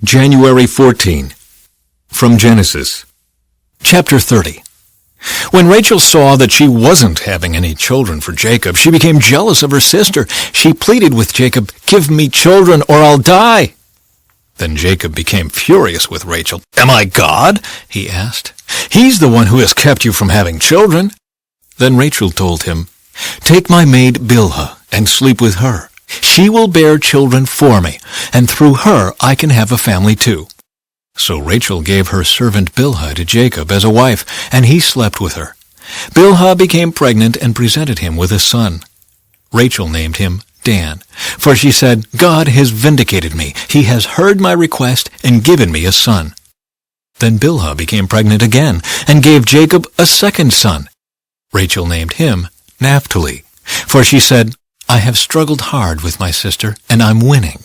January 14. From Genesis. Chapter 30. When Rachel saw that she wasn't having any children for Jacob, she became jealous of her sister. She pleaded with Jacob, "Give me children or I'll die." Then Jacob became furious with Rachel. "Am I God?" he asked. "He's the one who has kept you from having children." Then Rachel told him, "Take my maid Bilhah and sleep with her. She will bear children for me, and through her I can have a family too." So Rachel gave her servant Bilhah to Jacob as a wife, and he slept with her. Bilhah became pregnant and presented him with a son. Rachel named him Dan, for she said, "God has vindicated me. He has heard my request and given me a son." Then Bilhah became pregnant again and gave Jacob a second son. Rachel named him Naphtali, for she said, "I have struggled hard with my sister, and I'm winning."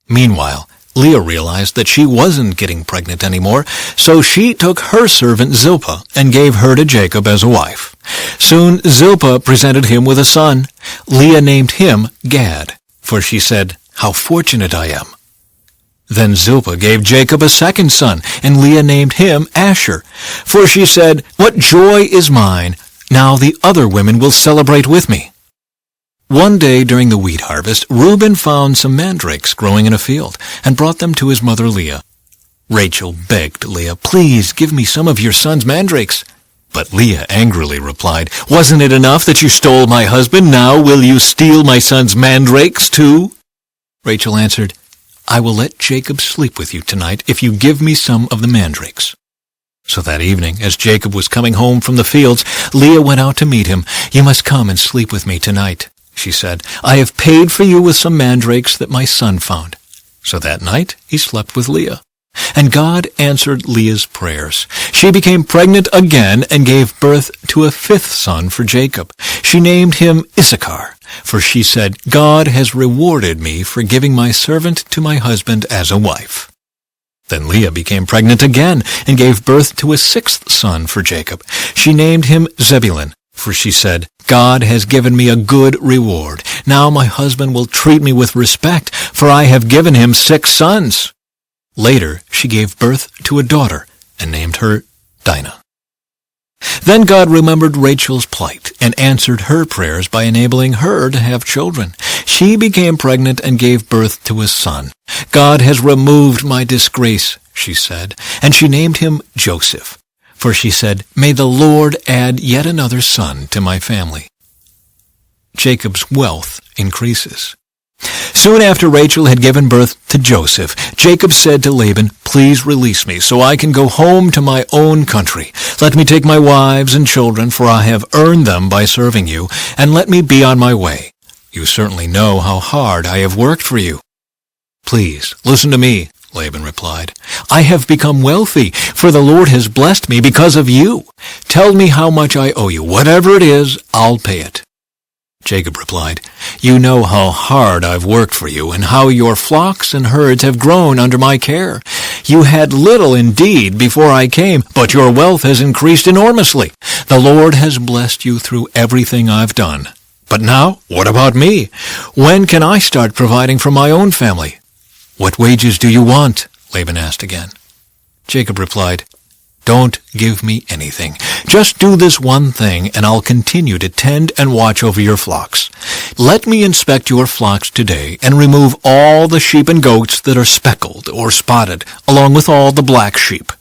Meanwhile, Leah realized that she wasn't getting pregnant anymore, so she took her servant Zilpah and gave her to Jacob as a wife. Soon Zilpah presented him with a son. Leah named him Gad, for she said, "How fortunate I am." Then Zilpah gave Jacob a second son, and Leah named him Asher, for she said, "What joy is mine! Now the other women will celebrate with me." One day during the wheat harvest, Reuben found some mandrakes growing in a field and brought them to his mother Leah. Rachel begged Leah, "Please give me some of your son's mandrakes." But Leah angrily replied, "Wasn't it enough that you stole my husband? Now will you steal my son's mandrakes too?" Rachel answered, "I will let Jacob sleep with you tonight if you give me some of the mandrakes." So that evening, as Jacob was coming home from the fields, Leah went out to meet him. "You must come and sleep with me tonight," she said. "I have paid for you with some mandrakes that my son found." So that night he slept with Leah. And God answered Leah's prayers. She became pregnant again and gave birth to a fifth son for Jacob. She named him Issachar, for she said, "God has rewarded me for giving my servant to my husband as a wife." Then Leah became pregnant again and gave birth to a sixth son for Jacob. She named him Zebulun, for she said, "God has given me a good reward. Now my husband will treat me with respect, for I have given him 6 sons." Later she gave birth to a daughter and named her Dinah. Then God remembered Rachel's plight and answered her prayers by enabling her to have children. She became pregnant and gave birth to a son. "God has removed my disgrace," she said, and she named him Joseph. For she said, "May the Lord add yet another son to my family." Jacob's wealth increases. Soon after Rachel had given birth to Joseph, Jacob said to Laban, "Please release me so I can go home to my own country. Let me take my wives and children, for I have earned them by serving you, and let me be on my way. You certainly know how hard I have worked for you." "Please, listen to me," Laban replied. "I have become wealthy, for the Lord has blessed me because of you. Tell me how much I owe you. Whatever it is, I'll pay it." Jacob replied, "You know how hard I've worked for you, and how your flocks and herds have grown under my care. You had little indeed before I came, but your wealth has increased enormously. The Lord has blessed you through everything I've done. But now, what about me? When can I start providing for my own family?" "What wages do you want?" Laban asked again. Jacob replied, "Don't give me anything. Just do this one thing, and I'll continue to tend and watch over your flocks. Let me inspect your flocks today and remove all the sheep and goats that are speckled or spotted, along with all the black sheep.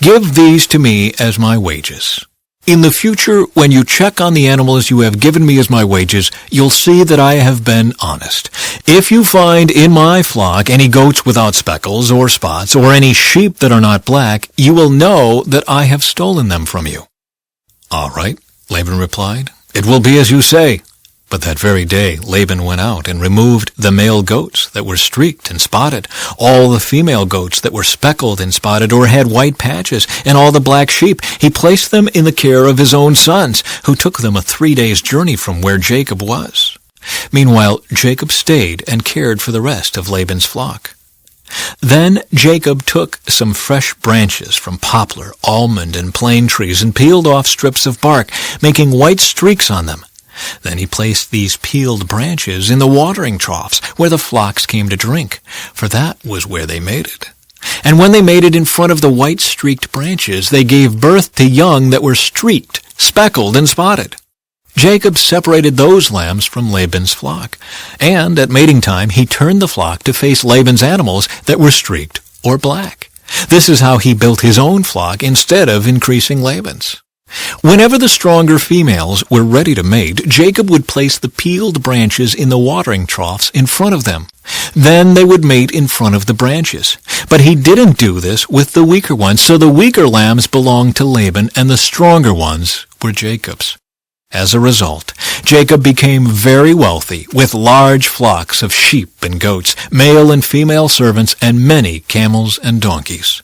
Give these to me as my wages. In the future, when you check on the animals you have given me as my wages, you'll see that I have been honest. If you find in my flock any goats without speckles or spots, or any sheep that are not black, you will know that I have stolen them from you." "All right," Laban replied. "It will be as you say." But that very day Laban went out and removed the male goats that were streaked and spotted, all the female goats that were speckled and spotted or had white patches, and all the black sheep. He placed them in the care of his own sons, who took them a 3 days' journey from where Jacob was. Meanwhile, Jacob stayed and cared for the rest of Laban's flock. Then Jacob took some fresh branches from poplar, almond, and plane trees and peeled off strips of bark, making white streaks on them. Then he placed these peeled branches in the watering troughs where the flocks came to drink, for that was where they mated. And when they mated in front of the white-streaked branches, they gave birth to young that were streaked, speckled, and spotted. Jacob separated those lambs from Laban's flock, and at mating time he turned the flock to face Laban's animals that were streaked or black. This is how he built his own flock instead of increasing Laban's. Whenever the stronger females were ready to mate, Jacob would place the peeled branches in the watering troughs in front of them. Then they would mate in front of the branches. But he didn't do this with the weaker ones, so the weaker lambs belonged to Laban and the stronger ones were Jacob's. As a result, Jacob became very wealthy with large flocks of sheep and goats, male and female servants, and many camels and donkeys.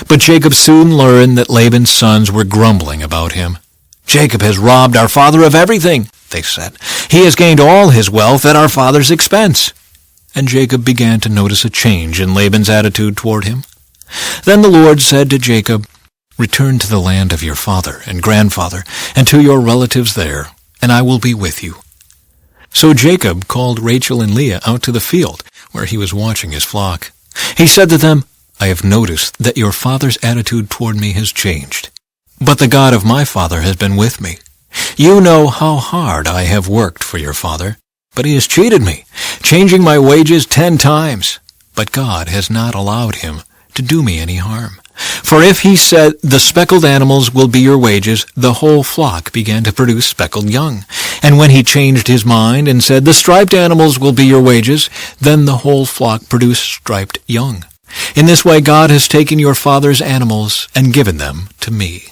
But Jacob soon learned that Laban's sons were grumbling about him. "Jacob has robbed our father of everything," they said. "He has gained all his wealth at our father's expense." And Jacob began to notice a change in Laban's attitude toward him. Then the Lord said to Jacob, "Return to the land of your father and grandfather, and to your relatives there, and I will be with you." So Jacob called Rachel and Leah out to the field, where he was watching his flock. He said to them, "I have noticed that your father's attitude toward me has changed, but the God of my father has been with me. You know how hard I have worked for your father, but he has cheated me, changing my wages 10 times. But God has not allowed him to do me any harm. For if he said, 'The speckled animals will be your wages,' the whole flock began to produce speckled young. And when he changed his mind and said, 'The striped animals will be your wages,' then the whole flock produced striped young. In this way God has taken your father's animals and given them to me.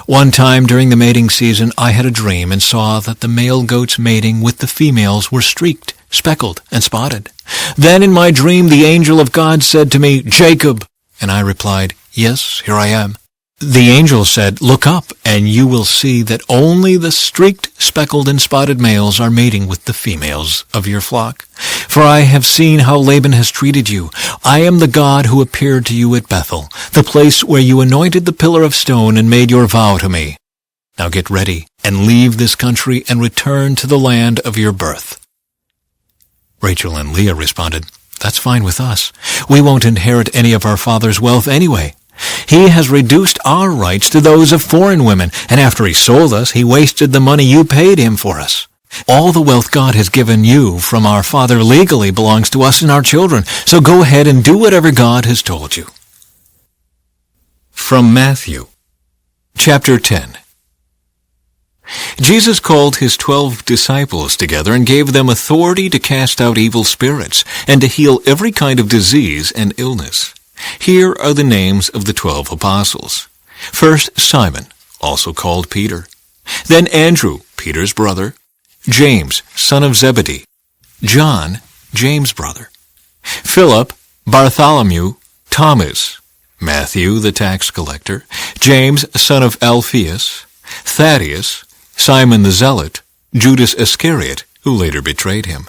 One time during the mating season I had a dream and saw that the male goats mating with the females were streaked, speckled, and spotted. Then in my dream the angel of God said to me, 'Jacob,' and I replied, 'Yes, here I am.' The angel said, 'Look up, and you will see that only the streaked, speckled, and spotted males are mating with the females of your flock. For I have seen how Laban has treated you. I am the God who appeared to you at Bethel, the place where you anointed the pillar of stone and made your vow to me. Now get ready and leave this country and return to the land of your birth.' Rachel and Leah responded, 'That's fine with us. We won't inherit any of our father's wealth anyway. He has reduced our rights to those of foreign women, and after he sold us, he wasted the money you paid him for us. All the wealth God has given you from our father legally belongs to us and our children, so go ahead and do whatever God has told you." From Matthew, chapter 10. Jesus called his 12 disciples together and gave them authority to cast out evil spirits and to heal every kind of disease and illness. Here are the names of the 12 apostles. First, Simon, also called Peter. Then Andrew, Peter's brother. James, son of Zebedee. John, James' brother. Philip, Bartholomew, Thomas. Matthew, the tax collector. James, son of Alphaeus. Thaddeus, Simon the Zealot. Judas Iscariot, who later betrayed him.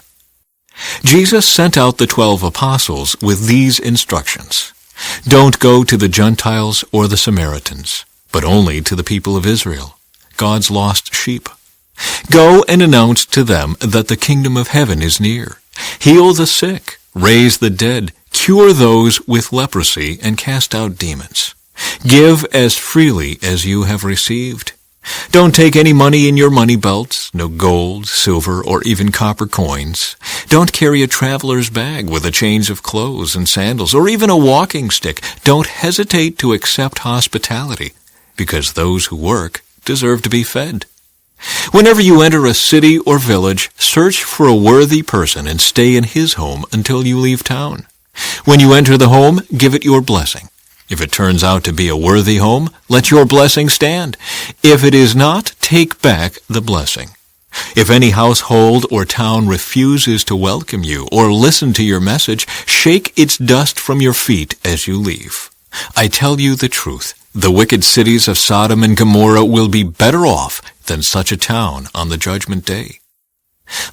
Jesus sent out the 12 apostles with these instructions. Don't go to the Gentiles or the Samaritans, but only to the people of Israel, God's lost sheep. Go and announce to them that the kingdom of heaven is near. Heal the sick, raise the dead, cure those with leprosy, and cast out demons. Give as freely as you have received. Don't take any money in your money belts, no gold, silver, or even copper coins. Don't carry a traveler's bag with a change of clothes and sandals, or even a walking stick. Don't hesitate to accept hospitality, because those who work deserve to be fed. Whenever you enter a city or village, search for a worthy person and stay in his home until you leave town. When you enter the home, give it your blessing. If it turns out to be a worthy home, let your blessing stand. If it is not, take back the blessing. If any household or town refuses to welcome you or listen to your message, shake its dust from your feet as you leave. I tell you the truth, the wicked cities of Sodom and Gomorrah will be better off than such a town on the judgment day.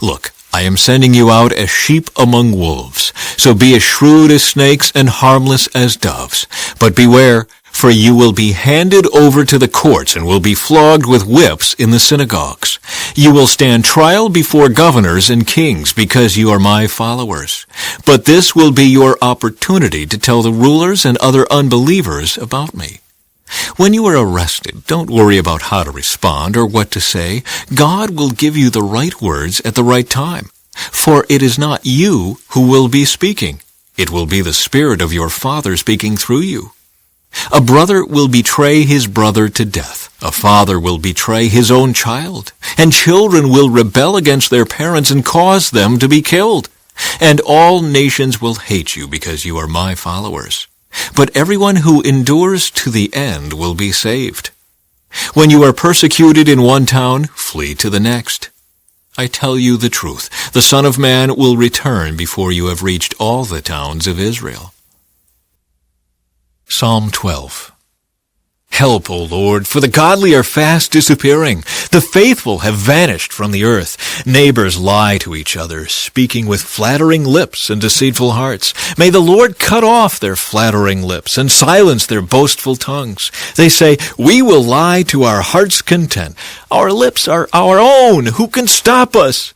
Look, I am sending you out as sheep among wolves, so be as shrewd as snakes and harmless as doves. But beware, For you will be handed over to the courts and will be flogged with whips in the synagogues. You will stand trial before governors and kings because you are my followers. But this will be your opportunity to tell the rulers and other unbelievers about me. When you are arrested, don't worry about how to respond or what to say. God will give you the right words at the right time. For it is not you who will be speaking. It will be the Spirit of your Father speaking through you. A brother will betray his brother to death. A father will betray his own child. And children will rebel against their parents and cause them to be killed. And all nations will hate you because you are my followers. But everyone who endures to the end will be saved. When you are persecuted in one town, flee to the next. I tell you the truth, the Son of Man will return before you have reached all the towns of Israel. Psalm 12. Help, O Lord, for the godly are fast disappearing. The faithful have vanished from the earth. Neighbors lie to each other, speaking with flattering lips and deceitful hearts. May the Lord cut off their flattering lips and silence their boastful tongues. They say, we will lie to our heart's content. Our lips are our own. Who can stop us?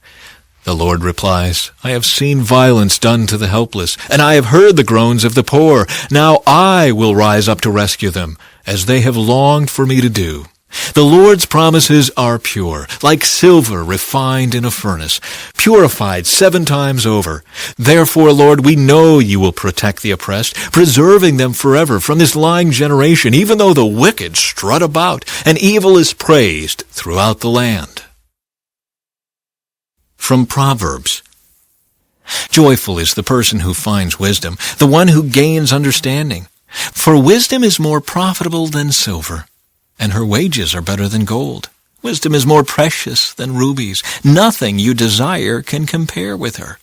The Lord replies, I have seen violence done to the helpless, and I have heard the groans of the poor. Now I will rise up to rescue them, as they have longed for me to do. The Lord's promises are pure, like silver refined in a furnace, purified 7 times over. Therefore, Lord, we know you will protect the oppressed, preserving them forever from this lying generation, even though the wicked strut about, and evil is praised throughout the land. From Proverbs. Joyful is the person who finds wisdom, the one who gains understanding. For wisdom is more profitable than silver, and her wages are better than gold. Wisdom is more precious than rubies. Nothing you desire can compare with her.